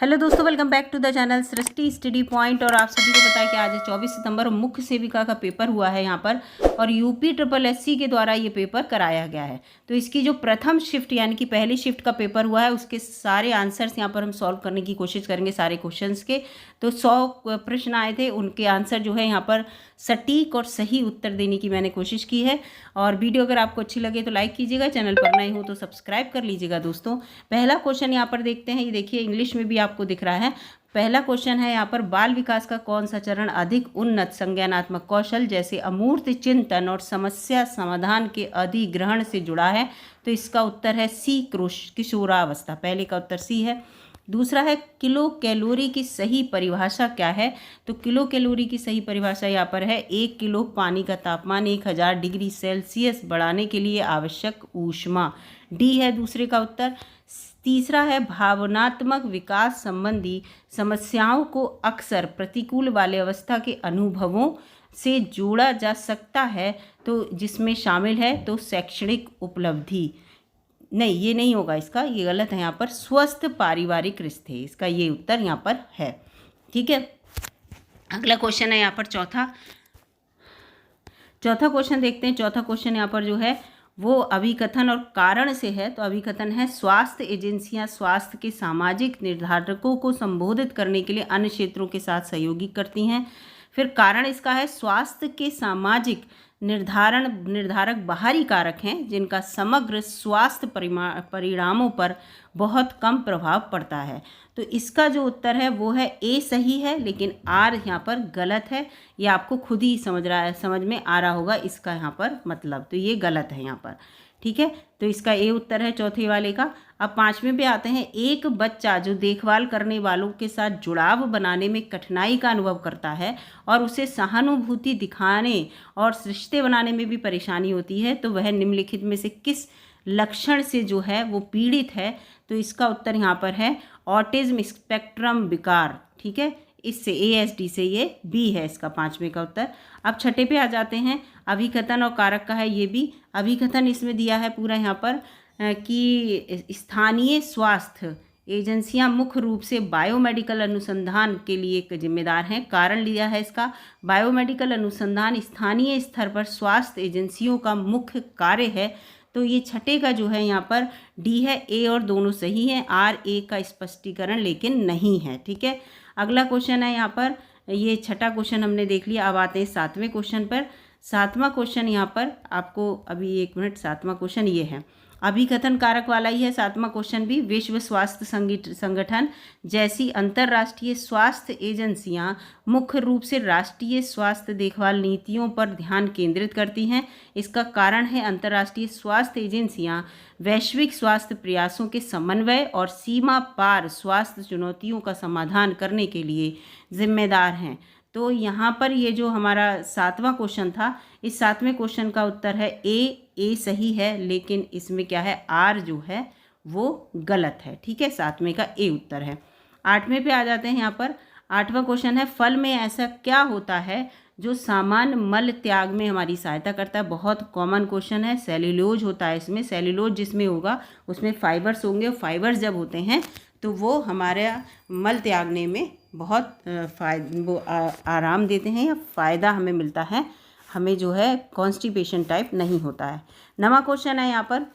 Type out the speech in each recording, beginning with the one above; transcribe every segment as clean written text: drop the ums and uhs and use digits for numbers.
Hello दोस्तों, welcome back to the channel Srishti study point. और आप सभी को पता है कि आज 24 सितंबर मुख्य सेविका का पेपर हुआ है यहाँ पर, और यूपी ट्रिपल एससी के द्वारा ये पेपर कराया गया है। तो इसकी जो प्रथम शिफ्ट यानी कि पहली शिफ्ट का पेपर हुआ है उसके सारे आंसर्स यहाँ पर हम सॉल्व करने की कोशिश करेंगे, सारे क्वेश्चंस के। तो 100 प्रश्न आए थे, उनके आंसर जो है यहाँ पर सटीक और सही उत्तर देने की मैंने कोशिश की है। और वीडियो अगर आपको अच्छी लगे तो लाइक कीजिएगा, चैनल पर नए हो तो सब्सक्राइब कर लीजिएगा दोस्तों। पहला क्वेश्चन यहाँ पर देखते हैं, ये देखिए इंग्लिश में भी आपको दिख रहा है। पहला क्वेश्चन है यहाँ पर, बाल विकास का कौन सा चरण अधिक उन्नत संज्ञानात्मक कौशल जैसे अमूर्त चिंतन और समस्या समाधान के अधिग्रहण से जुड़ा है? तो इसका उत्तर है सी, किशोरावस्था। पहले का उत्तर सी है। दूसरा है, किलो कैलोरी की सही परिभाषा क्या है? तो किलो कैलोरी की सही परिभाषा यहाँ पर है 1 किलो पानी का तापमान 1000 डिग्री सेल्सियस बढ़ाने के लिए आवश्यक ऊष्मा। डी है दूसरे का उत्तर। तीसरा है, भावनात्मक विकास संबंधी समस्याओं को अक्सर प्रतिकूल बाल्यावस्था के अनुभवों से जोड़ा जा सकता है, तो जिसमें शामिल है तो शैक्षणिक उपलब्धि। नहीं, ये नहीं होगा, इसका ये गलत है यहाँ पर। स्वस्थ पारिवारिक रिश्ते, इसका ये उत्तर यहाँ पर है। ठीक है, अगला क्वेश्चन है यहाँ पर चौथा क्वेश्चन देखते हैं। चौथा क्वेश्चन यहाँ पर जो है वो अभिकथन और कारण से है। तो अभिकथन है, स्वास्थ्य एजेंसियां स्वास्थ्य के सामाजिक निर्धारकों को संबोधित करने के लिए अन्य क्षेत्रों के साथ सहयोगी करती हैं। फिर कारण इसका है, स्वास्थ्य के सामाजिक निर्धारक बाहरी कारक हैं जिनका समग्र स्वास्थ्य परिणामों पर बहुत कम प्रभाव पड़ता है। तो इसका जो उत्तर है वो है ए सही है, लेकिन आर यहाँ पर गलत है। ये आपको खुद ही समझ में आ रहा होगा इसका यहाँ पर मतलब, तो ये गलत है यहाँ पर। ठीक है, तो इसका ए उत्तर है चौथे वाले का। अब पांचवें पे आते हैं, एक बच्चा जो देखभाल करने वालों के साथ जुड़ाव बनाने में कठिनाई का अनुभव करता है और उसे सहानुभूति दिखाने और रिश्ते बनाने में भी परेशानी होती है, तो वह निम्नलिखित में से किस लक्षण से जो है वो पीड़ित है? तो इसका उत्तर यहाँ पर है ऑटिज्म स्पेक्ट्रम विकार। ठीक है, इससे ASD से ये बी है इसका पांचवें का उत्तर। अब छठे पे आ जाते हैं, अभिकथन और कारक का है ये भी। अभिकथन इसमें दिया है पूरा यहाँ पर कि स्थानीय स्वास्थ्य एजेंसियां मुख्य रूप से बायोमेडिकल अनुसंधान के लिए जिम्मेदार हैं। कारण लिया है इसका, बायोमेडिकल अनुसंधान स्थानीय स्तर पर स्वास्थ्य एजेंसियों का मुख्य कार्य है। तो ये छठे का जो है यहाँ पर डी है। ए और दोनों सही हैं, आर ए का स्पष्टीकरण लेकिन नहीं है। ठीक है, अगला क्वेश्चन है यहाँ पर, ये छठा क्वेश्चन हमने देख लिया। अब आते हैं सातवें क्वेश्चन पर। सातवां क्वेश्चन यहाँ पर आपको अभी एक मिनट, सातवां क्वेश्चन ये है, अभिकथन कारक वाला ही है सातवां क्वेश्चन भी। विश्व स्वास्थ्य संगठन जैसी अंतर्राष्ट्रीय स्वास्थ्य एजेंसियां मुख्य रूप से राष्ट्रीय स्वास्थ्य देखभाल नीतियों पर ध्यान केंद्रित करती हैं। इसका कारण है, अंतर्राष्ट्रीय स्वास्थ्य एजेंसियां वैश्विक स्वास्थ्य प्रयासों के समन्वय और सीमा पार स्वास्थ्य चुनौतियों का समाधान करने के लिए जिम्मेदार हैं। तो यहाँ पर ये जो हमारा सातवां क्वेश्चन था, इस सातवें क्वेश्चन का उत्तर है ए सही है, लेकिन इसमें क्या है, आर जो है वो गलत है। ठीक है, सातवें का ए उत्तर है। आठवें पे आ जाते हैं यहाँ पर। आठवां क्वेश्चन है, फल में ऐसा क्या होता है जो सामान्य मल त्याग में हमारी सहायता करता है? बहुत कॉमन क्वेश्चन है। सेल्यूलोज होता है इसमें, सेल्यूलोज जिसमें होगा उसमें फाइबर्स होंगे, और फाइबर्स जब होते हैं तो वो हमारे मल त्यागने में बहुत आराम देते हैं या फ़ायदा हमें मिलता है, हमें जो है कॉन्स्टिपेशन टाइप नहीं होता है। नवा क्वेश्चन है यहाँ पर,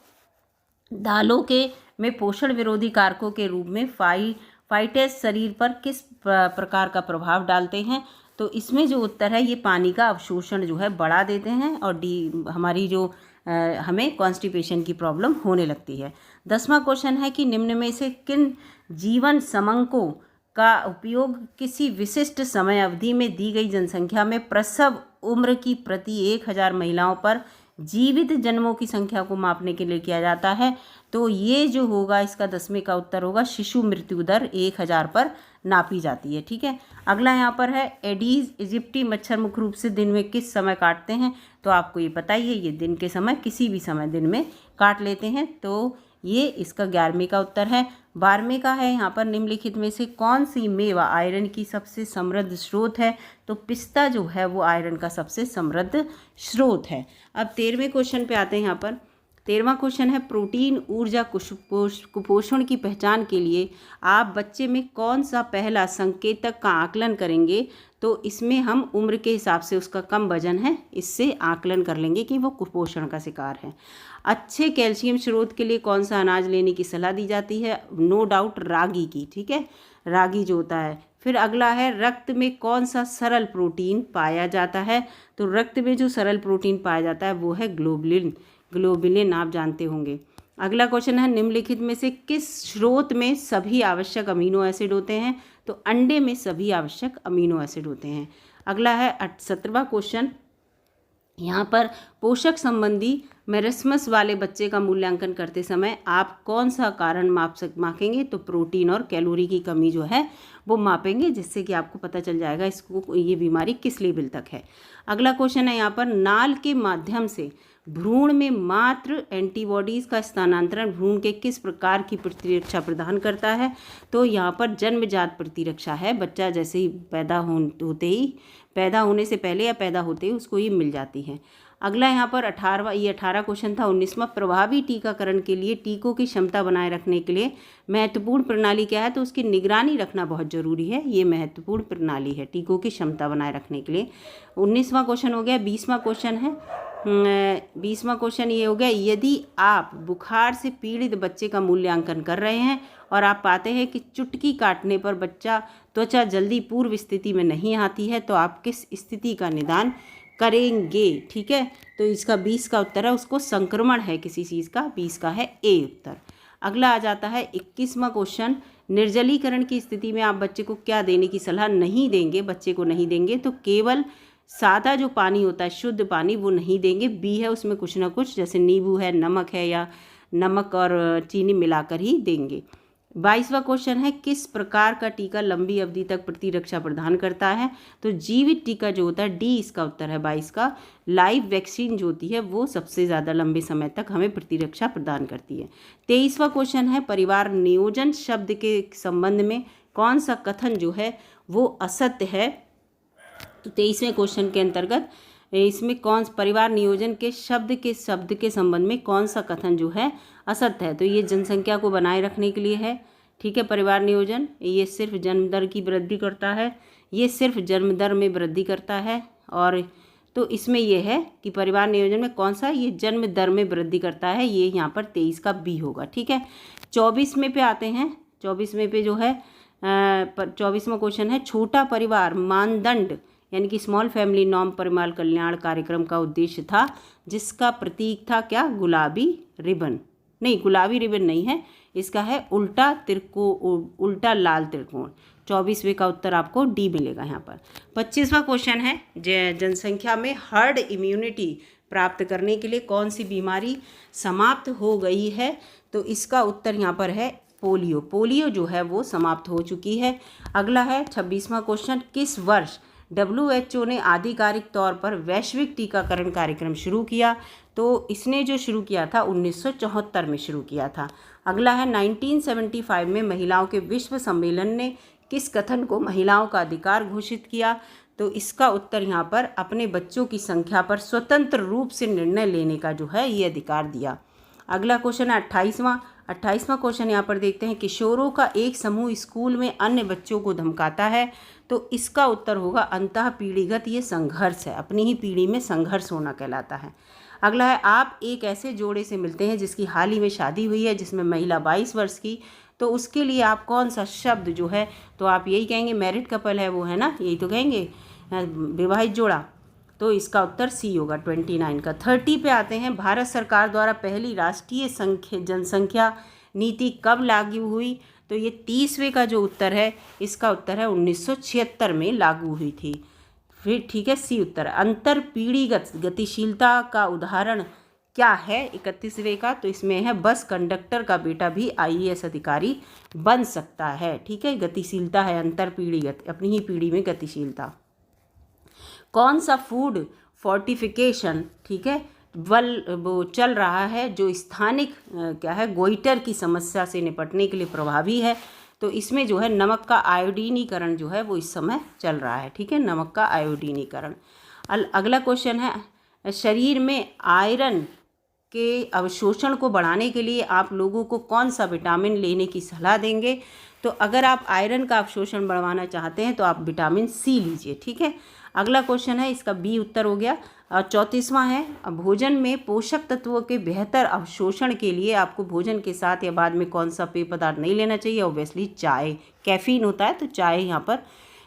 दालों के में पोषण विरोधी कारकों के रूप में फाइटेस शरीर पर किस प्रकार का प्रभाव डालते हैं? तो इसमें जो उत्तर है, ये पानी का अवशोषण जो है बढ़ा देते हैं, और डी हमारी जो हमें कॉन्स्टिपेशन की प्रॉब्लम होने लगती है। 10वां क्वेश्चन है कि निम्न में से किन जीवन समंकों का उपयोग किसी विशिष्ट समय अवधि में दी गई जनसंख्या में प्रसव उम्र की प्रति 1000 महिलाओं पर जीवित जन्मों की संख्या को मापने के लिए किया जाता है? तो ये जो होगा इसका 10वें का उत्तर होगा शिशु मृत्यु दर 1000 पर नापी जाती है। ठीक है, अगला यहाँ पर है, एडीज इजिप्टी मच्छर मुख्य रूप से दिन में किस समय काटते हैं? तो आपको ये पता ही है, ये दिन के समय किसी भी समय दिन में काट लेते हैं। तो ये इसका 11वें का उत्तर है। 12वें का है यहाँ पर, निम्नलिखित में से कौन सी मेवा आयरन की सबसे समृद्ध स्रोत है? तो पिस्ता जो है वो आयरन का सबसे समृद्ध स्रोत है। अब 13वें क्वेश्चन पे आते हैं यहाँ पर। 13वां क्वेश्चन है प्रोटीन ऊर्जा कुपोषण की पहचान के लिए आप बच्चे में कौन सा पहला संकेतक का आकलन करेंगे। तो इसमें हम उम्र के हिसाब से उसका कम वजन है इससे आकलन कर लेंगे कि वो कुपोषण का शिकार है। अच्छे कैल्शियम स्रोत के लिए कौन सा अनाज लेने की सलाह दी जाती है। नो डाउट रागी की, ठीक है, रागी जो होता है। फिर अगला है रक्त में कौन सा सरल प्रोटीन पाया जाता है। तो रक्त में जो सरल प्रोटीन पाया जाता है वो है ग्लोबुलिन। ग्लोबुलिन आप जानते होंगे। अगला क्वेश्चन है निम्नलिखित में से किस स्रोत में सभी आवश्यक अमीनो एसिड होते हैं। तो अंडे में सभी आवश्यक अमीनो एसिड होते हैं। अगला है 17वां क्वेश्चन, यहाँ पर पोषक संबंधी मेरिस्मस वाले बच्चे का मूल्यांकन करते समय आप कौन सा कारण मापेंगे। तो प्रोटीन और कैलोरी की कमी जो है वो मापेंगे, जिससे कि आपको पता चल जाएगा इसको ये बीमारी किस लेवल तक है। अगला क्वेश्चन है यहाँ पर नाल के माध्यम से भ्रूण में मात्र एंटीबॉडीज़ का स्थानांतरण भ्रूण के किस प्रकार की प्रतिरक्षा प्रदान करता है। तो यहाँ पर जन्मजात प्रतिरक्षा है, बच्चा जैसे ही पैदा होने से पहले या पैदा होते ही उसको ये मिल जाती है। अगला यहाँ पर 18वां क्वेश्चन था। 19वां प्रभावी टीकाकरण के लिए टीकों की क्षमता बनाए रखने के लिए महत्वपूर्ण प्रणाली क्या है। तो उसकी निगरानी रखना बहुत ज़रूरी है, ये महत्वपूर्ण प्रणाली है टीकों की क्षमता बनाए रखने के लिए। 19वां क्वेश्चन हो गया। 20वां क्वेश्चन है 20वां क्वेश्चन ये हो गया, यदि आप बुखार से पीड़ित बच्चे का मूल्यांकन कर रहे हैं और आप पाते हैं कि चुटकी काटने पर बच्चा त्वचा जल्दी पूर्व स्थिति में नहीं आती है तो आप किस स्थिति का निदान करेंगे। ठीक है, तो इसका 20 का उत्तर है उसको संक्रमण है किसी चीज़ का, 20 का है ए उत्तर। अगला आ जाता है 21वां क्वेश्चन, निर्जलीकरण की स्थिति में आप बच्चे को क्या देने की सलाह नहीं देंगे। बच्चे को नहीं देंगे तो केवल सादा जो पानी होता है शुद्ध पानी वो नहीं देंगे, बी है उसमें कुछ ना कुछ जैसे नींबू है, नमक है या नमक और चीनी मिलाकर ही देंगे। 22वां क्वेश्चन है किस प्रकार का टीका लंबी अवधि तक प्रतिरक्षा प्रदान करता है। तो जीवित टीका जो होता है डी इसका उत्तर है 22 का। लाइव वैक्सीन जो होती है वो सबसे ज़्यादा लंबे समय तक हमें प्रतिरक्षा प्रदान करती है। 23वां क्वेश्चन है परिवार नियोजन शब्द के संबंध में कौन सा कथन जो है वो असत्य है। तो 23वें क्वेश्चन के अंतर्गत इसमें कौन परिवार नियोजन के शब्द के संबंध में कौन सा कथन जो है असत्य है। तो ये जनसंख्या को बनाए रखने के लिए है। ठीक है, परिवार नियोजन ये सिर्फ जन्म दर की वृद्धि करता है, ये सिर्फ जन्म दर में वृद्धि करता है। और तो इसमें यह है कि परिवार नियोजन में कौन सा ये जन्म दर में वृद्धि करता है, ये यहाँ पर 23 का बी होगा। ठीक है, 24वें पे आते हैं। 24वें पे जो है 24वां क्वेश्चन है छोटा परिवार मानदंड यानी कि स्मॉल फैमिली नॉर्म परिवार कल्याण कार्यक्रम का उद्देश्य था जिसका प्रतीक था क्या, गुलाबी रिबन। नहीं, गुलाबी रिबन नहीं है, इसका है उल्टा लाल त्रिकोण। 24वें का उत्तर आपको डी मिलेगा यहाँ पर। 25वां क्वेश्चन है जनसंख्या में हर्ड इम्यूनिटी प्राप्त करने के लिए कौन सी बीमारी समाप्त हो गई है। तो इसका उत्तर यहाँ पर है पोलियो। पोलियो जो है वो समाप्त हो चुकी है। अगला है 26वां क्वेश्चन, किस वर्ष WHO ने आधिकारिक तौर पर वैश्विक टीकाकरण कार्यक्रम शुरू किया। तो इसने जो शुरू किया था 1974 में शुरू किया था। अगला है 1975 में महिलाओं के विश्व सम्मेलन ने किस कथन को महिलाओं का अधिकार घोषित किया। तो इसका उत्तर यहाँ पर अपने बच्चों की संख्या पर स्वतंत्र रूप से निर्णय लेने का जो है ये अधिकार दिया। अगला क्वेश्चन है 28वां क्वेश्चन यहाँ पर देखते हैं, किशोरों का एक समूह स्कूल में अन्य बच्चों को धमकाता है। तो इसका उत्तर होगा अंतः पीढ़ीगत ये संघर्ष है, अपनी ही पीढ़ी में संघर्ष होना कहलाता है। अगला है आप एक ऐसे जोड़े से मिलते हैं जिसकी हाल ही में शादी हुई है जिसमें महिला 22 वर्ष की, तो उसके लिए आप कौन सा शब्द जो है तो आप यही कहेंगे मैरिड कपल है वो, है ना, यही तो कहेंगे विवाहित जोड़ा। तो इसका उत्तर सी होगा 29 का। 30 पे आते हैं, भारत सरकार द्वारा पहली राष्ट्रीय जनसंख्या नीति कब लागू हुई। तो ये 30वें का जो उत्तर है इसका उत्तर है 1976 में लागू हुई थी। फिर ठीक है, सी उत्तर। अंतर पीढ़ीगत गतिशीलता का उदाहरण क्या है 31वें का। तो इसमें है बस कंडक्टर का बेटा भी IAS अधिकारी बन सकता है। ठीक है, गतिशीलता है अंतर पीढ़ीगत, अपनी ही पीढ़ी में गतिशीलता। कौन सा फूड फोर्टिफिकेशन ठीक है वो चल रहा है जो स्थानिक क्या है गोइटर की समस्या से निपटने के लिए प्रभावी है। तो इसमें जो है नमक का आयोडीनीकरण जो है वो इस समय चल रहा है। ठीक है, नमक का आयोडीनीकरण। अगला क्वेश्चन है शरीर में आयरन के अवशोषण को बढ़ाने के लिए आप लोगों को कौन सा विटामिन लेने की सलाह देंगे? तो अगर आप आयरन का अवशोषण बढ़वाना चाहते हैं तो आप विटामिन सी लीजिए, ठीक है। अगला क्वेश्चन है, इसका बी उत्तर हो गया। 34वां है, भोजन में पोषक तत्वों के बेहतर अवशोषण के लिए आपको भोजन के साथ या बाद में कौन सा पेय पदार्थ नहीं लेना चाहिए? ऑब्वियसली चाय, कैफीन होता है तो चाय यहाँ पर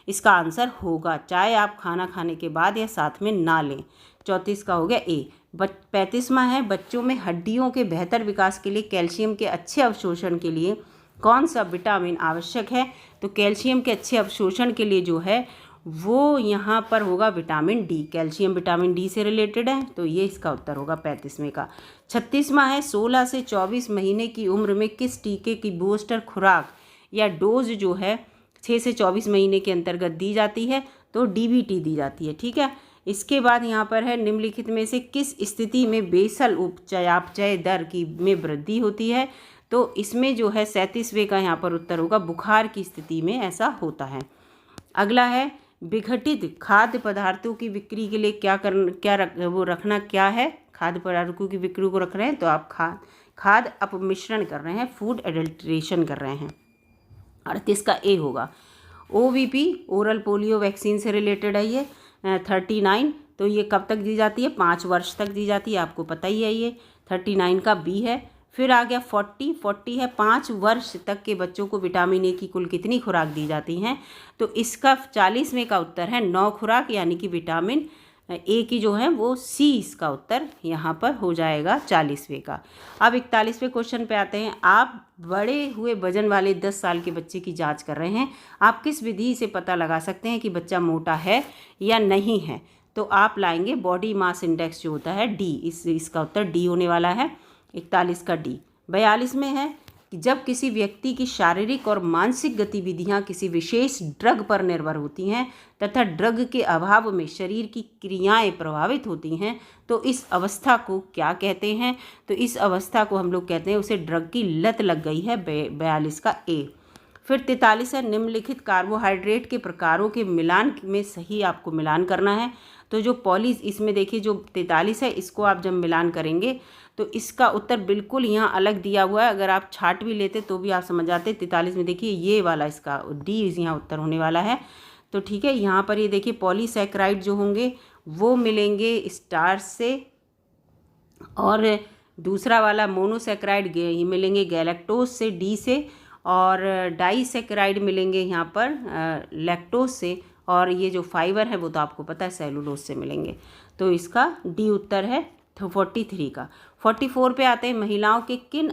इसका आंसर होगा। चाय आप खाना खाने के बाद या साथ में ना लें। 34 का हो गया ए। 35वां है, बच्चों में हड्डियों के बेहतर विकास के लिए कैल्शियम के अच्छे अवशोषण के लिए कौन सा विटामिन आवश्यक है? तो कैल्शियम के अच्छे अवशोषण के लिए जो है वो यहाँ पर होगा vitamin D. Calcium vitamin D से रिलेटेड है, तो ये इसका उत्तर होगा 35वें का। 36वां है, 16 से 24 महीने की उम्र में किस टीके की बूस्टर खुराक या डोज जो है 6 से 24 महीने के अंतर्गत दी जाती है? तो डीबीटी दी जाती है, ठीक है। इसके बाद यहाँ पर है, निम्नलिखित में से किस स्थिति में बेसल उपचयापचय दर की में वृद्धि होती है? तो इसमें जो है 37वें का यहाँ पर उत्तर होगा, बुखार की स्थिति में ऐसा होता है। अगला है, विघटित खाद्य पदार्थों की बिक्री के लिए रखना क्या है? खाद्य पदार्थों की बिक्री को रख रहे हैं तो आप खाद्य अपमिश्रण कर रहे हैं, फूड एडल्ट्रेशन कर रहे हैं। 38 का ए होगा। OVP ओरल पोलियो वैक्सीन से रिलेटेड है ये। 39, तो ये कब तक दी जाती है? 5 वर्ष तक दी जाती है, आपको पता ही है ये। 39 का बी है। फिर आ गया 40 है, 5 वर्ष तक के बच्चों को विटामिन ए की कुल कितनी खुराक दी जाती हैं? तो इसका 40वें का उत्तर है 9 खुराक, यानी कि विटामिन ए की जो है वो सी इसका उत्तर यहाँ पर हो जाएगा 40वें का। अब 41वें क्वेश्चन पे आते हैं। आप बड़े हुए वजन वाले 10 साल के बच्चे की जांच कर रहे हैं। आप किस विधि से पता लगा सकते हैं कि बच्चा मोटा है या नहीं है? तो आप लाएंगे बॉडी मास इंडेक्स जो होता है डी, इसका उत्तर डी होने वाला है। 41 का डी। 42 में है कि जब किसी व्यक्ति की शारीरिक और मानसिक गतिविधियां किसी विशेष ड्रग पर निर्भर होती हैं तथा ड्रग के अभाव में शरीर की क्रियाएं प्रभावित होती हैं तो इस अवस्था को क्या कहते हैं? तो इस अवस्था को हम लोग कहते हैं उसे ड्रग की लत लग गई है। 42 का ए। फिर 43 है, निम्नलिखित कार्बोहाइड्रेट के प्रकारों के मिलान में सही आपको मिलान करना है। तो जो पॉलीज इसमें देखिए जो 43 है, इसको आप जब मिलान करेंगे तो इसका उत्तर बिल्कुल यहाँ अलग दिया हुआ है। अगर आप छाट भी लेते तो भी आप समझ जाते। 43 में देखिए ये वाला इसका डी यहाँ उत्तर होने वाला है। तो ठीक है, यहाँ पर ये देखिए पॉलीसैकेराइड जो होंगे वो मिलेंगे स्टार्च से, और दूसरा वाला मोनोसैकेराइड मिलेंगे गैलेक्टोज से, डी से, और डाइसैकेराइड मिलेंगे यहाँ पर लैक्टोज से, और ये जो फाइबर है वो तो आपको पता है सेलुलोज से मिलेंगे। तो इसका डी उत्तर है 43 का। 44 पे आते हैं, महिलाओं के किन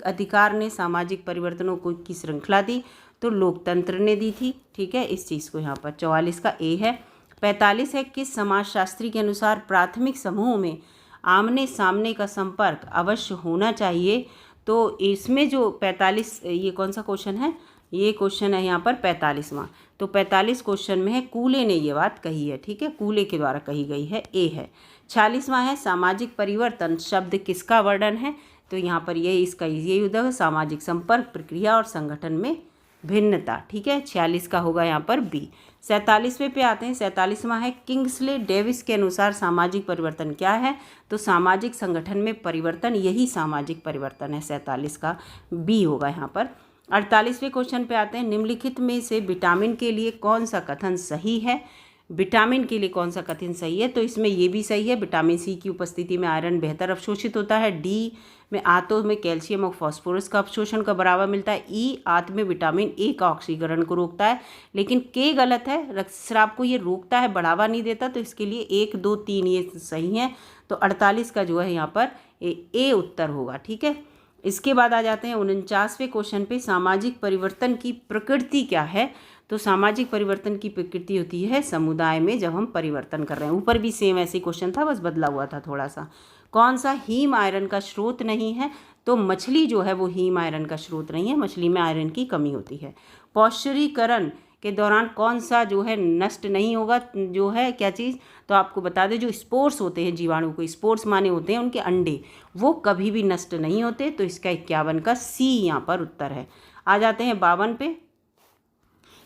अधिकार ने सामाजिक परिवर्तनों को की श्रृंखला दी? तो लोकतंत्र ने दी थी, ठीक है, इस चीज़ को यहाँ पर। 44 का ए है। 45 है, किस समाजशास्त्री के अनुसार प्राथमिक समूह में आमने सामने का संपर्क अवश्य होना चाहिए? तो इसमें जो 45, ये कौन सा क्वेश्चन है? ये क्वेश्चन है यहाँ पर 45वां। तो 45 क्वेश्चन में है, कूले ने ये बात कही है, ठीक है, कूले के द्वारा कही गई है, ए है। 46वां है, सामाजिक परिवर्तन शब्द किसका वर्णन है? तो यहाँ पर ये इसका ये युद्ध सामाजिक संपर्क, प्रक्रिया और संगठन में भिन्नता, ठीक है। 46 का होगा यहाँ पर बी। 47वें पे आते हैं। 47वां है, किंग्सले डेविस के अनुसार सामाजिक परिवर्तन क्या है? तो सामाजिक संगठन में परिवर्तन, यही सामाजिक परिवर्तन है। 47 का बी होगा यहाँ पर। 48वें क्वेश्चन पे आते हैं, निम्नलिखित में से विटामिन के लिए कौन सा कथन सही है? विटामिन के लिए कौन सा कथन सही है? तो इसमें ये भी सही है, विटामिन सी की उपस्थिति में आयरन बेहतर अवशोषित होता है। डी में आंतों में कैल्शियम और फास्फोरस का अवशोषण का बराबर मिलता है। ई आंत में विटामिन ए का ऑक्सीकरण को रोकता है। लेकिन के गलत है, रक्तस्राव को ये रोकता है, बढ़ावा नहीं देता। तो इसके लिए 1, 2, 3 ये सही है। तो 48 का जो है यहाँ पर ए उत्तर होगा, ठीक है। इसके बाद आ जाते हैं 49वें क्वेश्चन पे, सामाजिक परिवर्तन की प्रकृति क्या है? तो सामाजिक परिवर्तन की प्रकृति होती है समुदाय में जब हम परिवर्तन कर रहे हैं। ऊपर भी सेम ऐसे क्वेश्चन था, बस बदला हुआ था थोड़ा सा। कौन सा हीम आयरन का स्रोत नहीं है? तो मछली जो है वो हीम आयरन का स्रोत नहीं है, मछली में आयरन की कमी होती है। पौष्टिरीकरण के दौरान कौन सा जो है नष्ट नहीं होगा? जो है क्या चीज़? तो आपको बता दें, जो स्पोर्स होते हैं जीवाणु को, स्पोर्स माने होते हैं उनके अंडे, वो कभी भी नष्ट नहीं होते। तो इसका 51 का सी यहाँ पर उत्तर है। आ जाते हैं 52 पे।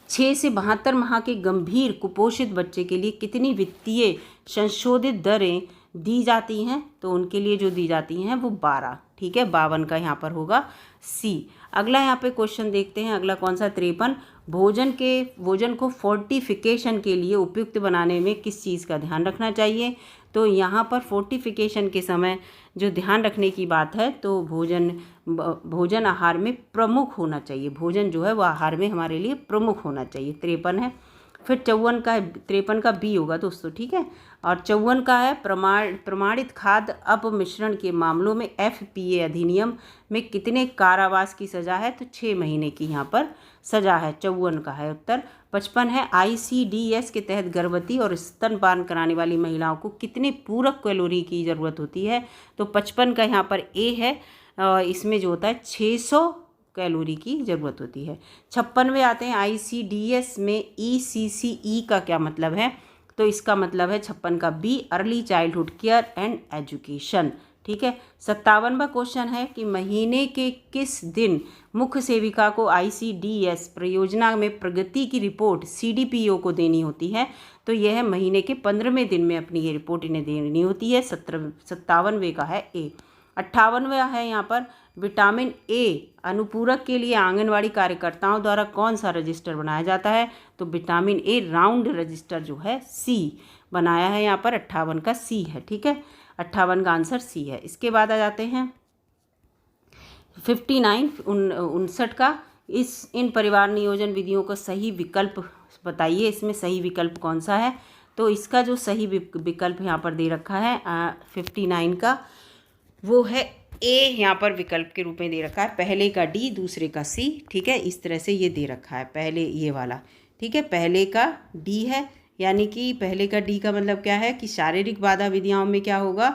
6 से 72 माह के गंभीर कुपोषित बच्चे के लिए कितनी वित्तीय संशोधित दरें दी जाती हैं तो उनके लिए जो दी जाती हैं वो 12, ठीक है, 52 का यहाँ पर होगा सी। अगला यहाँ पे क्वेश्चन देखते हैं, अगला कौन सा, 53। भोजन को फोर्टिफिकेशन के लिए उपयुक्त बनाने में किस चीज़ का ध्यान रखना चाहिए। तो यहाँ पर फोर्टिफिकेशन के समय जो ध्यान रखने की बात है तो भोजन आहार में प्रमुख होना चाहिए, भोजन जो है वो आहार में हमारे लिए प्रमुख होना चाहिए। 53 है। फिर 54 का है, 53 का बी होगा दोस्तों, ठीक है। और 54 का है, प्रमाणित खाद्य अपमिश्रण के मामलों में FPA अधिनियम में कितने कारावास की सज़ा है। तो 6 महीने की यहाँ पर सज़ा है, 54 का है उत्तर। 55 है, ICDS के तहत गर्भवती और स्तनपान कराने वाली महिलाओं को कितने पूरक कैलोरी की ज़रूरत होती है। तो 55 का यहाँ पर ए है, इसमें जो होता है 600 कैलोरी की ज़रूरत होती है। 56वें आते हैं, ICDS में ECCE का क्या मतलब है। तो इसका मतलब है 56 का B, early childhood care and education, ठीक है। 57वां क्वेश्चन है कि महीने के किस दिन मुख्य सेविका को ICDS परियोजना में प्रगति की रिपोर्ट CDPO को देनी होती है। तो यह है महीने के 15वें दिन में अपनी ये रिपोर्ट इन्हें देनी होती है। 57वें का है ए। 58वां है यहाँ पर, विटामिन ए अनुपूरक के लिए आंगनवाड़ी कार्यकर्ताओं द्वारा कौन सा रजिस्टर बनाया जाता है। तो विटामिन ए राउंड रजिस्टर जो है सी बनाया है यहाँ पर, 58 का सी है, ठीक है। 58 का आंसर सी है। इसके बाद आ जाते हैं 59 का, इन परिवार नियोजन विधियों का सही विकल्प बताइए, इसमें सही विकल्प कौन सा है। तो इसका जो सही विकल्प यहाँ पर दे रखा है 59 का, वो है ए, यहाँ पर विकल्प के रूप में दे रखा है, पहले का डी, दूसरे का सी, ठीक है। इस तरह से ये दे रखा है, पहले ये वाला, ठीक है, पहले का डी है, यानी कि पहले का डी का मतलब क्या है कि शारीरिक बाधा विधियों में क्या होगा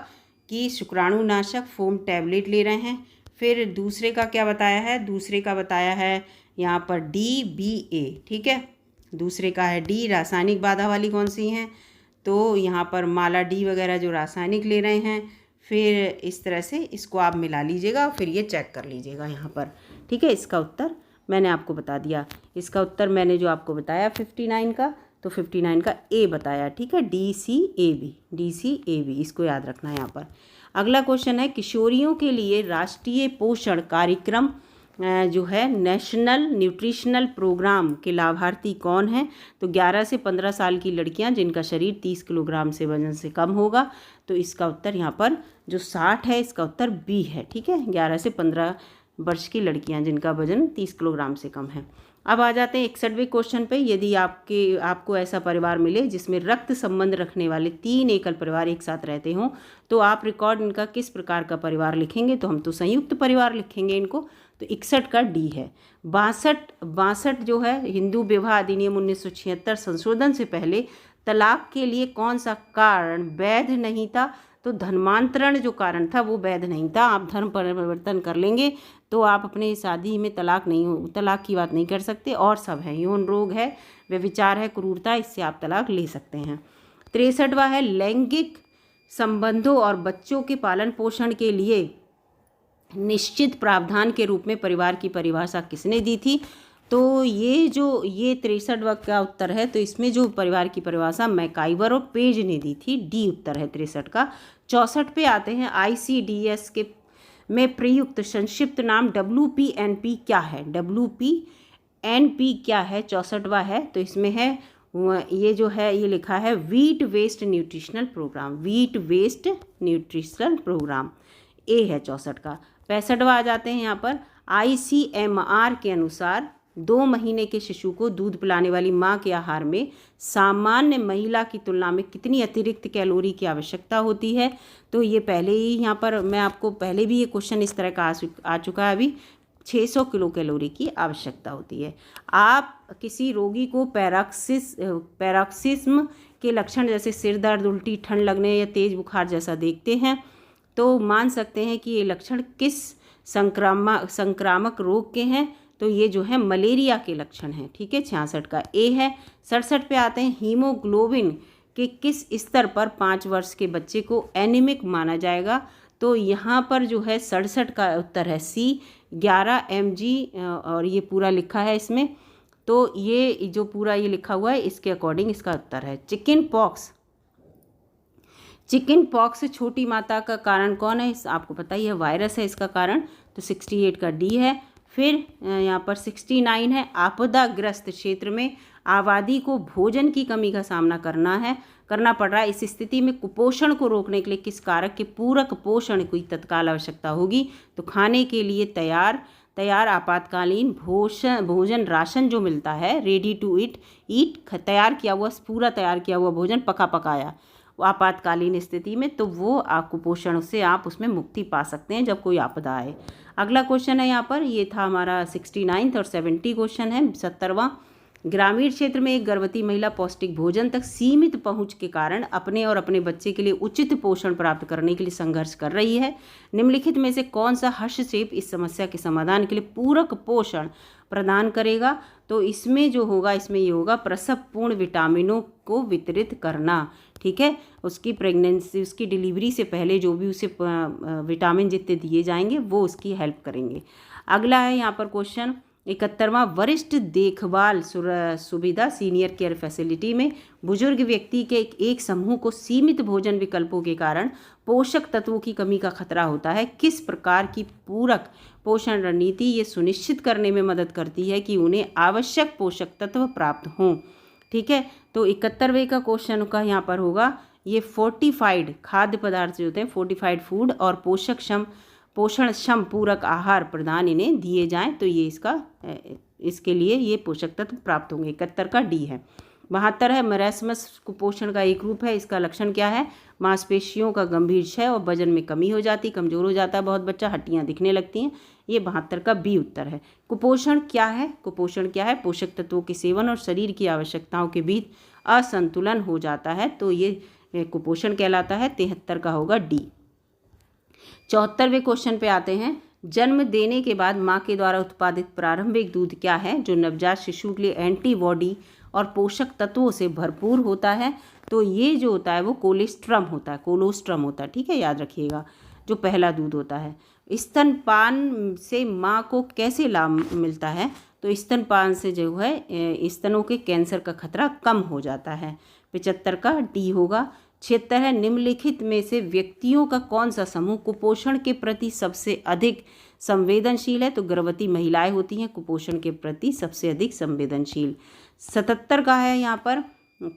कि शुक्राणुनाशक फोम टैबलेट ले रहे हैं। फिर दूसरे का क्या बताया है, दूसरे का बताया है यहाँ पर DBA, ठीक है। दूसरे का है डी, रासायनिक बाधा वाली कौन सी हैं, तो यहाँ पर माला डी वगैरह जो रासायनिक ले रहे हैं। फिर इस तरह से इसको आप मिला लीजिएगा, फिर ये चेक कर लीजिएगा यहाँ पर, ठीक है। इसका उत्तर मैंने आपको बता दिया, इसका उत्तर मैंने जो आपको बताया 59 का, तो 59 का ए बताया, ठीक है, DCAB, इसको याद रखना है यहाँ पर। अगला क्वेश्चन है, किशोरियों के लिए राष्ट्रीय पोषण कार्यक्रम जो है नेशनल न्यूट्रिशनल प्रोग्राम के लाभार्थी कौन हैं। तो 11 से 15 साल की लड़कियां जिनका शरीर 30 किलोग्राम से वजन से कम होगा। तो इसका उत्तर यहाँ पर जो 60 है, इसका उत्तर बी है, ठीक है। 11 से 15 वर्ष की लड़कियां जिनका वजन 30 किलोग्राम से कम है। अब आ जाते हैं 61वें क्वेश्चन पे। यदि आपको ऐसा परिवार मिले जिसमें रक्त संबंध रखने वाले 3 एकल परिवार एक साथ रहते हों, तो आप रिकॉर्ड इनका किस प्रकार का परिवार लिखेंगे। तो हम तो संयुक्त परिवार लिखेंगे इनको। तो 61 का डी है। 62 जो है, हिंदू विवाह अधिनियम 1976 संशोधन से पहले तलाक के लिए कौन सा कारण वैध नहीं था। तो धर्मांतरण जो कारण था वो वैध नहीं था। आप धर्म परिवर्तन कर लेंगे तो आप अपने शादी में तलाक की बात नहीं कर सकते। और सब है, यौन रोग है, व्यभिचार है, क्रूरता, इससे आप तलाक ले सकते हैं। 63वां है, लैंगिक संबंधों और बच्चों के पालन पोषण के लिए निश्चित प्रावधान के रूप में परिवार की परिभाषा किसने दी थी। तो ये 63वां का उत्तर है। तो इसमें जो परिवार की परिभाषा मैकाइवर और पेज ने दी थी, डी उत्तर है 63 का। 64 पे आते हैं, ICDS के में प्रयुक्त संक्षिप्त नाम WPNP क्या है। WPNP क्या है, 64वां है। तो इसमें है ये जो है, ये लिखा है wheat based nutritional programme, wheat based nutritional programme, A है 64 का। 65वां आ जाते हैं यहाँ पर, ICMR के अनुसार 2 महीने के शिशु को दूध पिलाने वाली माँ के आहार में सामान्य महिला की तुलना में कितनी अतिरिक्त कैलोरी की आवश्यकता होती है। तो ये पहले ही यहाँ पर मैं आपको पहले भी ये क्वेश्चन इस तरह का आ चुका है, अभी 600 किलो कैलोरी की आवश्यकता होती है। आप किसी रोगी को पैराक्सिस्म के लक्षण जैसे सिर दर्द, उल्टी, ठंड लगने या तेज बुखार जैसा देखते हैं तो मान सकते हैं कि ये लक्षण किस संक्रामक रोग के हैं। तो ये जो है मलेरिया के लक्षण हैं, ठीक है। 66 का ए है। 67 पे आते हैं, हीमोग्लोबिन के किस स्तर पर 5 वर्ष के बच्चे को एनीमिक माना जाएगा। तो यहाँ पर जो है 67 का उत्तर है सी, 11 mg, और ये पूरा लिखा है इसमें। तो ये जो पूरा ये लिखा हुआ है इसके अकॉर्डिंग इसका उत्तर है। चिकन पॉक्स चिकन पॉक्स छोटी माता का कारण कौन है? आपको पता ही है, वायरस है इसका कारण। तो 68 का डी है। फिर यहाँ पर 69 है, आपदाग्रस्त क्षेत्र में आबादी को भोजन की कमी का सामना करना पड़ रहा है। इस स्थिति में कुपोषण को रोकने के लिए किस कारक के पूरक पोषण की तत्काल आवश्यकता होगी? तो खाने के लिए तैयार आपातकालीन भोजन राशन जो मिलता है, रेडी टू ईट तैयार किया हुआ भोजन, पका पकाया, आपातकालीन स्थिति में, तो वो कुपोषण से आप उसमें मुक्ति पा सकते हैं जब कोई आपदा आए। अगला क्वेश्चन है यहाँ पर, ये था हमारा 69 और 70 क्वेश्चन है 70वां। ग्रामीण क्षेत्र में एक गर्भवती महिला पौष्टिक भोजन तक सीमित पहुंच के कारण अपने और अपने बच्चे के लिए उचित पोषण प्राप्त करने के लिए संघर्ष कर रही है। निम्नलिखित में से कौन सा हस्तक्षेप इस समस्या के समाधान के लिए पूरक पोषण प्रदान करेगा? तो इसमें जो होगा, इसमें ये होगा प्रसव पूर्ण विटामिनों को वितरित करना। ठीक है, उसकी प्रेगनेंसी, उसकी डिलीवरी से पहले जो भी उसे विटामिन जितने दिए जाएंगे वो उसकी हेल्प करेंगे। अगला है यहाँ पर क्वेश्चन 71वां, वरिष्ठ देखभाल सुविधा सीनियर केयर फैसिलिटी में बुजुर्ग व्यक्ति के एक समूह को सीमित भोजन विकल्पों के कारण पोषक तत्वों की कमी का खतरा होता है। किस प्रकार की पूरक पोषण रणनीति ये सुनिश्चित करने में मदद करती है कि उन्हें आवश्यक पोषक तत्व प्राप्त हों? ठीक है, तो 71वें का क्वेश्चन का यहाँ पर होगा, ये फोर्टिफाइड खाद्य पदार्थ जो होते हैं, फोर्टिफाइड फूड और पोषणक्षम पूरक आहार प्रदान इन्हें दिए जाएं तो ये इसके लिए ये पोषक तत्व प्राप्त होंगे। 71 का डी है। 72 है, मरासमस कुपोषण का एक रूप है। इसका लक्षण क्या है? मांसपेशियों का गंभीर क्षय और वजन में कमी हो जाती, कमजोर हो जाता है बहुत बच्चा, हड्डियां दिखने लगती हैं। ये 72 का बी उत्तर है। कुपोषण क्या है? पोषक तत्वों के सेवन और शरीर की आवश्यकताओं के बीच असंतुलन हो जाता है, तो ये कुपोषण कहलाता है। 73 का होगा डी। 74वें क्वेश्चन पे आते हैं, जन्म देने के बाद माँ के द्वारा उत्पादित प्रारंभिक दूध क्या है जो नवजात शिशु के लिए एंटीबॉडी और पोषक तत्वों से भरपूर होता है? तो ये जो होता है वो कोलोस्ट्रम होता है। ठीक है, याद रखिएगा, जो पहला दूध होता है। स्तनपान से माँ को कैसे लाभ मिलता है? तो स्तनपान से जो है स्तनों के कैंसर का खतरा कम हो जाता है। 75 का डी होगा। 76 है, निम्नलिखित में से व्यक्तियों का कौन सा समूह कुपोषण के प्रति सबसे अधिक संवेदनशील है? तो गर्भवती महिलाएं होती हैं कुपोषण के प्रति सबसे अधिक संवेदनशील। 77 का है यहाँ पर,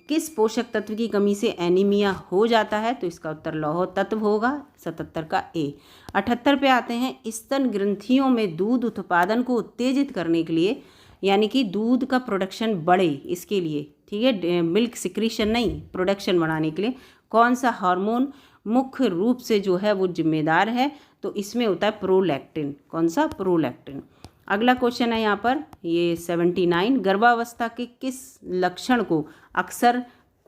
किस पोषक तत्व की कमी से एनीमिया हो जाता है? तो इसका उत्तर लौह तत्व होगा। 77 का ए। 78 पे आते हैं, स्तन ग्रंथियों में दूध उत्पादन को उत्तेजित करने के लिए, यानी कि दूध का प्रोडक्शन बढ़े इसके लिए, ठीक है, मिल्क सिक्रीशन नहीं, प्रोडक्शन बढ़ाने के लिए कौन सा हार्मोन मुख्य रूप से जो है वो जिम्मेदार है? तो इसमें होता है प्रोलैक्टिन। कौन सा? प्रोलैक्टिन। अगला क्वेश्चन है यहाँ पर, ये 79, गर्भावस्था के किस लक्षण को अक्सर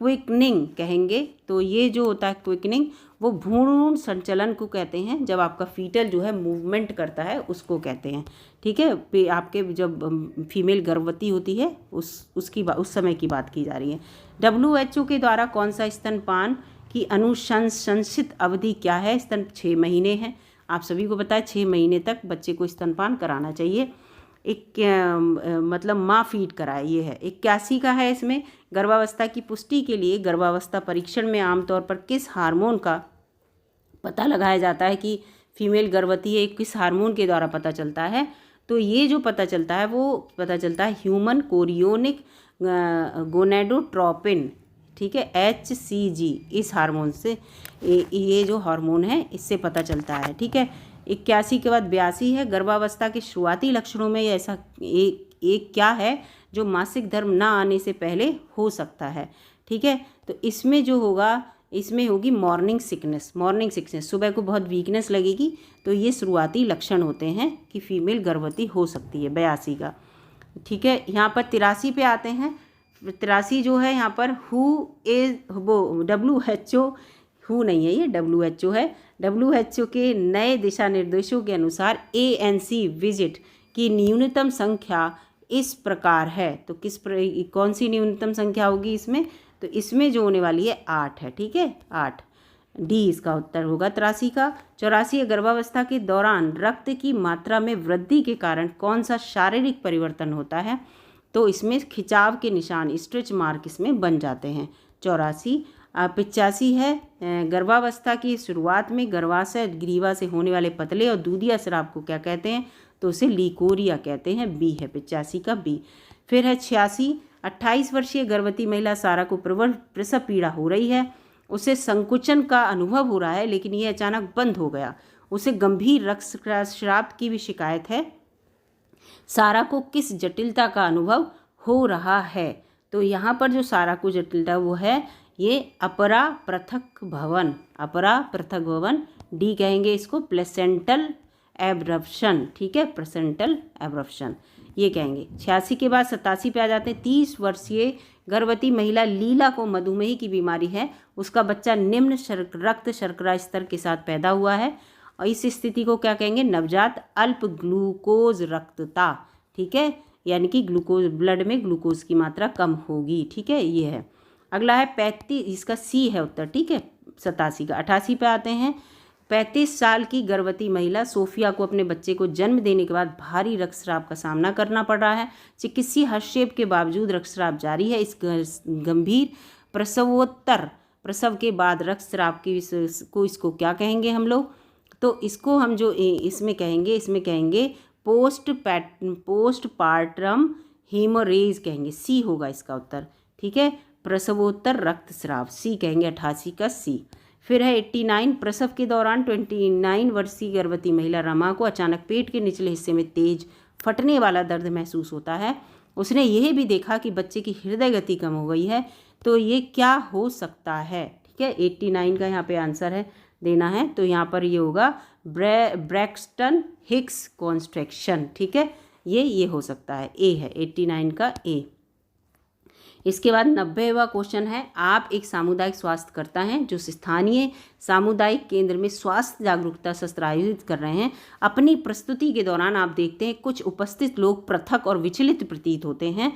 क्विकनिंग कहेंगे? तो ये जो होता है क्विकनिंग, वो भ्रूण संचलन को कहते हैं। जब आपका फीटल जो है मूवमेंट करता है उसको कहते हैं। ठीक है, आपके जब फीमेल गर्भवती होती है उस समय की बात की जा रही है। WHO के द्वारा कौन सा स्तनपान की अनुशंसित अवधि क्या है? स्तन 6 महीने है। आप सभी को पता है 6 महीने तक बच्चे को स्तनपान कराना चाहिए। मतलब माँ फीड कराए, ये है। 81 का है, इसमें गर्भावस्था की पुष्टि के लिए गर्भावस्था परीक्षण में आमतौर पर किस हार्मोन का पता लगाया जाता है कि फीमेल गर्भवती है? किस हार्मोन के द्वारा पता चलता है? तो ये जो पता चलता है वो पता चलता है ह्यूमन कोरियोनिक गोनेडोट्रोपिन, ठीक है, HCG, इस हार्मोन से, ये जो हार्मोन है इससे पता चलता है। ठीक है, 81 के बाद 82 है, गर्भावस्था के शुरुआती लक्षणों में ऐसा एक क्या है जो मासिक धर्म ना आने से पहले हो सकता है? ठीक है, तो इसमें जो होगा, इसमें होगी मॉर्निंग सिकनेस। सुबह को बहुत वीकनेस लगेगी, तो ये शुरुआती लक्षण होते हैं कि फीमेल गर्भवती हो सकती है। 82 का। ठीक है, यहाँ पर 83 पे आते हैं। 83 जो है यहाँ पर WHO, हु नहीं है, ये WHO है। WHO के नए दिशा निर्देशों के अनुसार ANC विजिट की न्यूनतम संख्या इस प्रकार है। तो कौन सी न्यूनतम संख्या होगी इसमें? तो इसमें जो होने वाली है 8 है। ठीक है, 8, डी इसका उत्तर होगा। 83 का। 84, गर्भावस्था के दौरान रक्त की मात्रा में वृद्धि के कारण कौन सा शारीरिक परिवर्तन होता है? तो इसमें खिंचाव के निशान, स्ट्रेच मार्क इसमें बन जाते हैं। 84। 85 है गर्भावस्था की शुरुआत में गर्भाशय ग्रीवा से होने वाले पतले और दूधिया स्राव को क्या कहते हैं, तो उसे लीकोरिया कहते हैं। बी है 85 का बी। फिर है 86, 28 वर्षीय गर्भवती महिला सारा को प्रबल प्रसव पीड़ा हो रही है, उसे संकुचन का अनुभव हो रहा है लेकिन ये अचानक बंद हो गया, उसे गंभीर रक्तस्राव की भी शिकायत है। सारा को किस जटिलता का अनुभव हो रहा है, तो यहाँ पर जो सारा को जटिलता वो है ये अपरा पृथक भवन, अपरा पृथक भवन। डी कहेंगे इसको प्लेसेंटल एब्रप्शन, ठीक है, प्लेसेंटल एब्रप्शन ये कहेंगे। 86 के बाद 87 पे आ जाते हैं। 30 वर्षीय गर्भवती महिला लीला को मधुमेह की बीमारी है, उसका बच्चा निम्न रक्त शर्करा स्तर के साथ पैदा हुआ है और इस स्थिति को क्या कहेंगे, नवजात अल्प ग्लूकोज रक्तता, ठीक है, यानी कि ग्लूकोज ब्लड में ग्लूकोज की मात्रा कम होगी, ठीक है, ये है। अगला है 35, इसका सी है उत्तर, ठीक है, 87 का। 88 पे आते हैं। 35 साल की गर्भवती महिला सोफिया को अपने बच्चे को जन्म देने के बाद भारी रक्तस्राव का सामना करना पड़ रहा है। चिकित्सीय हस्तक्षेप के बावजूद रक्तस्राव जारी है। इस गंभीर प्रसवोत्तर प्रसव के बाद रक्तस्राव की इसको क्या कहेंगे हम लोग, तो इसको हम जो इसमें कहेंगे पोस्ट पार्टम हेमोरेज कहेंगे। सी होगा इसका उत्तर, ठीक है, प्रसवोत्तर रक्तस्राव, सी कहेंगे 88 का सी। फिर है 89, प्रसव के दौरान 29 वर्षीय गर्भवती महिला रमा को अचानक पेट के निचले हिस्से में तेज फटने वाला दर्द महसूस होता है। उसने यह भी देखा कि बच्चे की हृदय गति कम हो गई है, तो ये क्या हो सकता है, ठीक है, 89 का यहाँ पे आंसर है देना है, तो यहाँ पर ये होगा ब्रैक्सटन हिक्स कॉन्स्ट्रक्शन, ठीक है, ये हो सकता है, ए है 89 का ए। इसके बाद 90वां क्वेश्चन है, आप एक सामुदायिक स्वास्थ्यकर्ता हैं जो स्थानीय सामुदायिक केंद्र में स्वास्थ्य जागरूकता सत्र आयोजित कर रहे हैं। अपनी प्रस्तुति के दौरान आप देखते हैं कुछ उपस्थित लोग पृथक और विचलित प्रतीत होते हैं।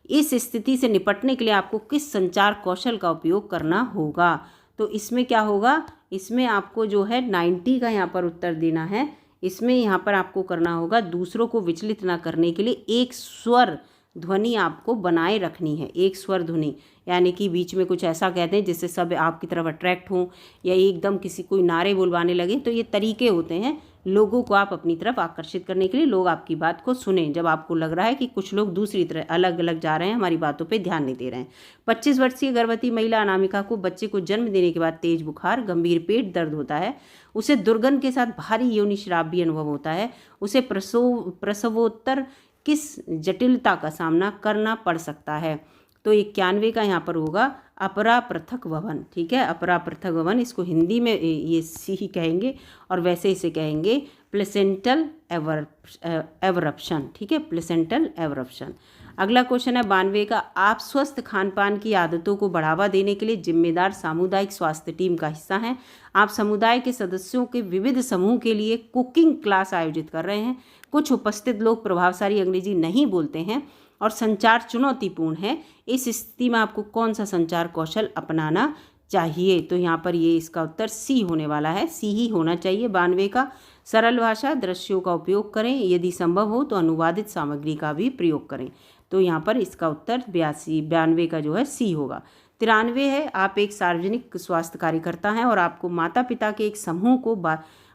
इस स्थिति से निपटने के लिए आपको किस संचार कौशल का उपयोग करना होगा, तो इसमें क्या होगा, इसमें आपको जो है 90 का यहाँ पर उत्तर देना है। इसमें यहाँ पर आपको करना होगा दूसरों को विचलित ना करने के लिए एक स्वर ध्वनि आपको बनाए रखनी है, एक स्वर ध्वनि, यानी कि बीच में कुछ ऐसा कहते हैं जिससे सब आपकी तरफ अट्रैक्ट हों या एकदम किसी कोई नारे बुलवाने लगे, तो ये तरीके होते हैं लोगों को आप अपनी तरफ आकर्षित करने के लिए, लोग आपकी बात को सुनें जब आपको लग रहा है कि कुछ लोग दूसरी तरह अलग अलग जा रहे हैं, हमारी बातों पे ध्यान नहीं दे रहे हैं। 25 वर्षीय गर्भवती महिला अनामिका को बच्चे को जन्म देने के बाद तेज बुखार, गंभीर पेट दर्द होता है, उसे दुर्गंध के साथ भारी योनिश्राव भी अनुभव होता है, उसे प्रसवोत्तर किस जटिलता का सामना करना पड़ सकता है, तो 91 का यहाँ पर होगा अपरा पृथक भवन, ठीक है, अपरा पृथक भवन, इसको हिंदी में ये सी कहेंगे और वैसे इसे कहेंगे प्लेसेंटल एवरप्शन, ठीक है, प्लेसेंटल एवरप्शन। अगला क्वेश्चन है 92 का, आप स्वस्थ खान पान की आदतों को बढ़ावा देने के लिए जिम्मेदार सामुदायिक स्वास्थ्य टीम का हिस्सा हैं। आप समुदाय के सदस्यों के विविध समूह के लिए कुकिंग क्लास आयोजित कर रहे हैं। कुछ उपस्थित लोग प्रभावशाली अंग्रेजी नहीं बोलते हैं और संचार चुनौतीपूर्ण है। इस स्थिति में आपको कौन सा संचार कौशल अपनाना चाहिए, तो यहाँ पर ये इसका उत्तर सी होने वाला है, सी ही होना चाहिए 92 का। सरल भाषा, दृश्यों का उपयोग करें, यदि संभव हो तो अनुवादित सामग्री का भी प्रयोग करें, तो यहाँ पर इसका उत्तर 92 का जो है सी होगा। 93 है, आप एक सार्वजनिक स्वास्थ्य कार्यकर्ता हैं और आपको माता पिता के एक समूह को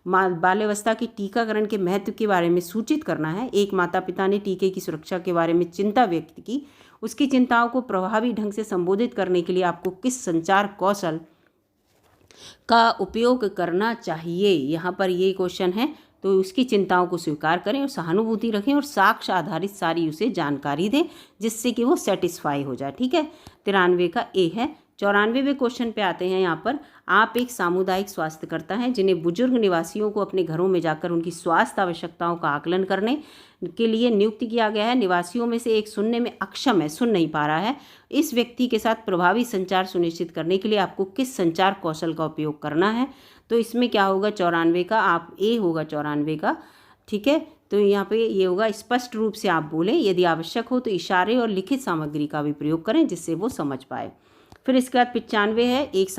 बाल्यावस्था के टीकाकरण के महत्व के बारे में सूचित करना है। एक माता पिता ने टीके की सुरक्षा के बारे में चिंता व्यक्त की, उसकी चिंताओं को प्रभावी ढंग से संबोधित करने के लिए आपको किस संचार कौशल का उपयोग करना चाहिए, यहाँ पर ये क्वेश्चन है, तो उसकी चिंताओं को स्वीकार करें और सहानुभूति रखें और साक्ष्य आधारित सारी उसे जानकारी दें जिससे कि वो सेटिस्फाई हो जाए, ठीक है, 93 का ए है। 94वें क्वेश्चन पे आते हैं, यहाँ पर आप एक सामुदायिक स्वास्थ्यकर्ता हैं जिन्हें बुजुर्ग निवासियों को अपने घरों में जाकर उनकी स्वास्थ्य आवश्यकताओं का आकलन करने के लिए नियुक्त किया गया है। निवासियों में से एक सुनने में अक्षम है, सुन नहीं पा रहा है। इस व्यक्ति के साथ प्रभावी संचार सुनिश्चित करने के लिए आपको किस संचार कौशल का उपयोग करना है, तो इसमें क्या होगा 94 का, आप ए होगा 94 का, ठीक है, तो यहाँ पे ये होगा स्पष्ट रूप से आप बोलें, यदि आवश्यक हो तो इशारे और लिखित सामग्री का भी प्रयोग करें जिससे वो समझ पाए। फिर इसके बाद 95 है, एक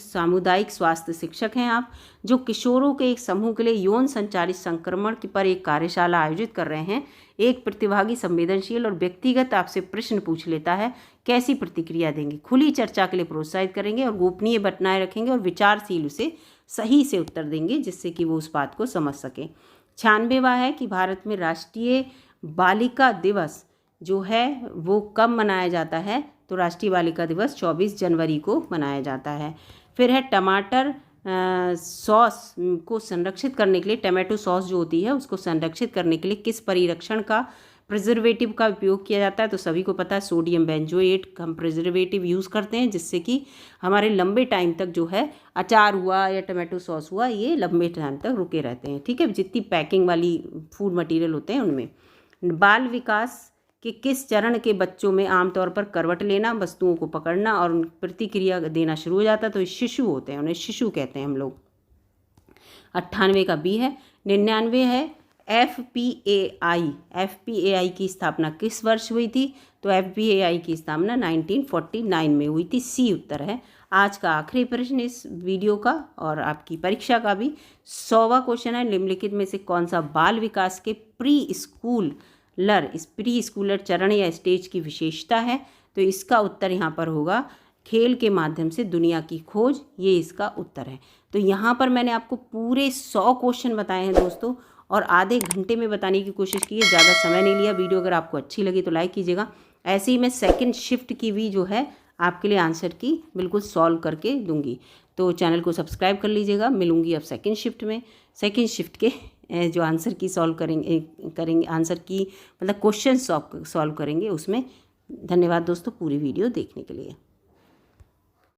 सामुदायिक स्वास्थ्य शिक्षक हैं आप जो किशोरों के एक समूह के लिए यौन संचारित संक्रमण पर एक कार्यशाला आयोजित कर रहे हैं। एक प्रतिभागी संवेदनशील और व्यक्तिगत आपसे प्रश्न पूछ लेता है, कैसी प्रतिक्रिया देंगे? खुली चर्चा के लिए प्रोत्साहित करेंगे और गोपनीय बनाए रखेंगे और विचारशील उसे सही से उत्तर देंगे जिससे कि वो उस बात को समझ सके। 96वां है कि भारत में राष्ट्रीय बालिका दिवस जो है वो कब मनाया जाता है? तो राष्ट्रीय बालिका दिवस 24 जनवरी को मनाया जाता है। फिर है टमाटर सॉस को संरक्षित करने के लिए, टमाटो सॉस जो होती है उसको संरक्षित करने के लिए किस परिरक्षण का प्रिजर्वेटिव का उपयोग किया जाता है? तो सभी को पता है सोडियम बेंजोएट हम प्रिजर्वेटिव यूज़ करते हैं जिससे कि हमारे लंबे टाइम तक जो है अचार हुआ या टमाटो सॉस हुआ ये लंबे टाइम तक रुके रहते हैं। ठीक है, जितनी पैकिंग वाली फूड मटेरियल होते हैं उनमें। बाल विकास कि किस चरण के बच्चों में आमतौर पर करवट लेना, वस्तुओं को पकड़ना और प्रतिक्रिया देना शुरू हो जाता है, तो ये शिशु होते हैं, उन्हें शिशु कहते हैं हम लोग। 98 का बी है। 99 है FPAI की स्थापना किस वर्ष हुई थी? तो FPAI की स्थापना 1949 में हुई थी, सी उत्तर है। आज का आखिरी प्रश्न इस वीडियो का और आपकी परीक्षा का भी 100वां क्वेश्चन है, निम्नलिखित में से कौन सा बाल विकास के प्री स्कूलर चरण या स्टेज की विशेषता है? तो इसका उत्तर यहाँ पर होगा खेल के माध्यम से दुनिया की खोज, ये इसका उत्तर है। तो यहाँ पर मैंने आपको पूरे 100 क्वेश्चन बताए हैं दोस्तों और आधे घंटे में बताने की कोशिश की है, ज़्यादा समय नहीं लिया। वीडियो अगर आपको अच्छी लगी तो लाइक कीजिएगा। ऐसे ही मैं सेकंड शिफ्ट की भी जो है आपके लिए आंसर की बिल्कुल सॉल्व करके दूंगी, तो चैनल को सब्सक्राइब कर लीजिएगा। मिलूंगी अब सेकंड शिफ्ट में। सेकंड शिफ्ट के जो आंसर की सॉल्व करेंगे आंसर की मतलब क्वेश्चन सॉल्व करेंगे उसमें। धन्यवाद दोस्तों पूरी वीडियो देखने के लिए।